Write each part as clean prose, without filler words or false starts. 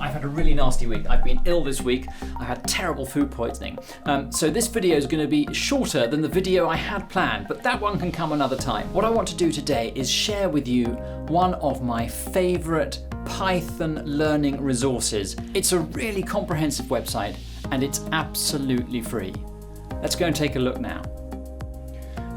I've had a really nasty week. I've been ill this week. I had terrible food poisoning. So this video is going to be shorter than the video I had planned, but that one can come another time. What I want to do today is share with you one of my favorite Python learning resources. It's a really comprehensive website and it's absolutely free. Let's go and take a look now.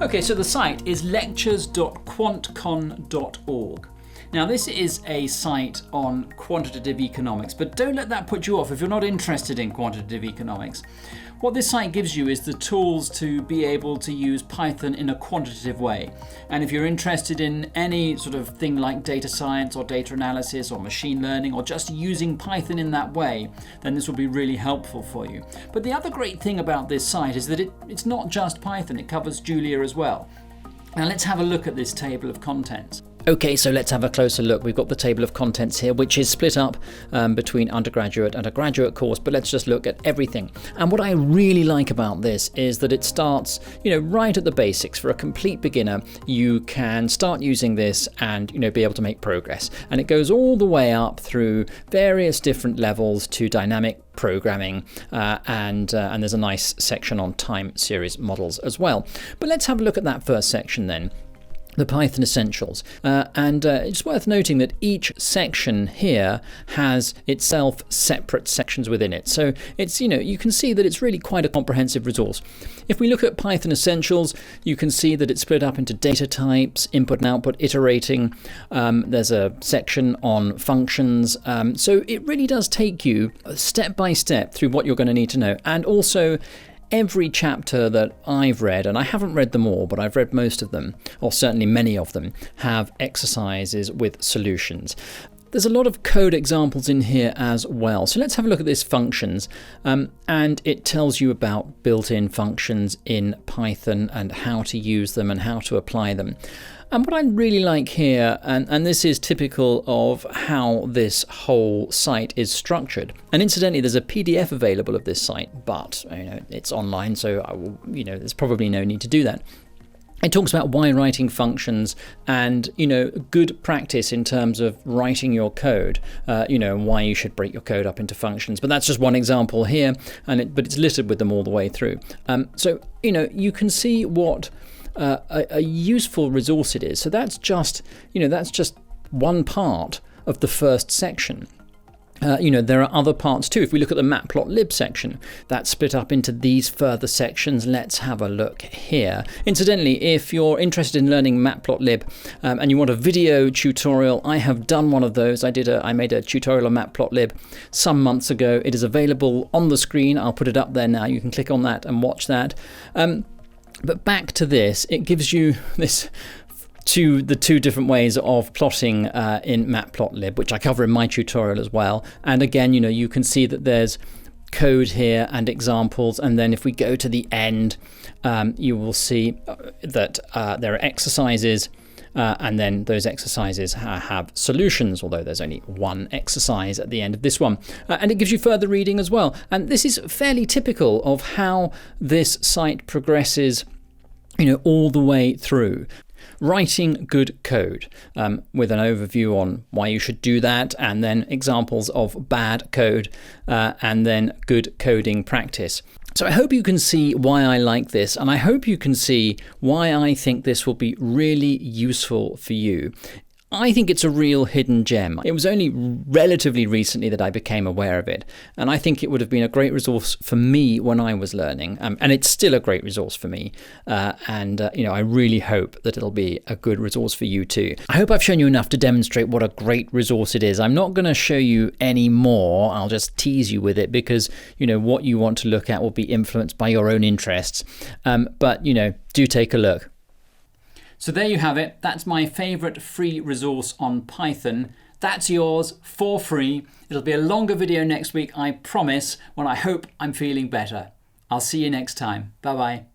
Okay, so the site is lectures.quantcon.org. Now this is a site on quantitative economics, but don't let that put you off if you're not interested in quantitative economics. What this site gives you is the tools to be able to use Python in a quantitative way. And if you're interested in any sort of thing like data science or data analysis or machine learning or just using Python in that way, then this will be really helpful for you. But the other great thing about this site is that it's not just Python, it covers Julia as well. Now let's have a look at this table of contents. Okay, so let's have a closer look. We've got the table of contents here, which is split up between undergraduate and a graduate course, but let's just look at everything. And what I really like about this is that it starts, right at the basics. For a complete beginner, you can start using this and, be able to make progress. And it goes all the way up through various different levels to dynamic programming, and there's a nice section on time series models as well. But let's have a look at that first section then. The Python Essentials. And it's worth noting that each section here has itself separate sections within it. So it's, you can see that it's really quite a comprehensive resource. If we look at Python Essentials, you can see that it's split up into data types, input and output, iterating. There's a section on functions. So it really does take you step by step through what you're going to need to know. And also, every chapter that I've read, and I haven't read them all, but I've read most of them, or certainly many of them, have exercises with solutions. There's a lot of code examples in here as well. So let's have a look at this functions. And it tells you about built-in functions in Python and how to use them and how to apply them. And what I really like here, and this is typical of how this whole site is structured. And incidentally, there's a PDF available of this site, but it's online, so there's probably no need to do that. It talks about why writing functions and, good practice in terms of writing your code, and why you should break your code up into functions. But that's just one example here, but it's littered with them all the way through. So, you can see what a useful resource it is. So that's just one part of the first section. There are other parts too. If we look at the matplotlib section, that's split up into these further sections. Let's have a look here. Incidentally, if you're interested in learning matplotlib and you want a video tutorial, I have done one of those. I made a tutorial on matplotlib some months ago. It is available on the screen. I'll put it up there now. You can click on that and watch that. But back to this, it gives you the two different ways of plotting in matplotlib, which I cover in my tutorial as well. And again, you can see that there's code here and examples. And then if we go to the end, you will see that there are exercises. And then those exercises have solutions, although there's only one exercise at the end of this one. And it gives you further reading as well. And this is fairly typical of how this site progresses, all the way through. Writing good code with an overview on why you should do that, and then examples of bad code, and then good coding practice. So I hope you can see why I like this, and I hope you can see why I think this will be really useful for you. I think it's a real hidden gem. It was only relatively recently that I became aware of it, and I think it would have been a great resource for me when I was learning, and it's still a great resource for me, I really hope that it'll be a good resource for you too. I hope I've shown you enough to demonstrate what a great resource it is. I'm not going to show you any more. I'll just tease you with it because, what you want to look at will be influenced by your own interests, but do take a look. So there you have it. That's my favorite free resource on Python. That's yours for free. It'll be a longer video next week, I promise, when I hope I'm feeling better. I'll see you next time. Bye-bye.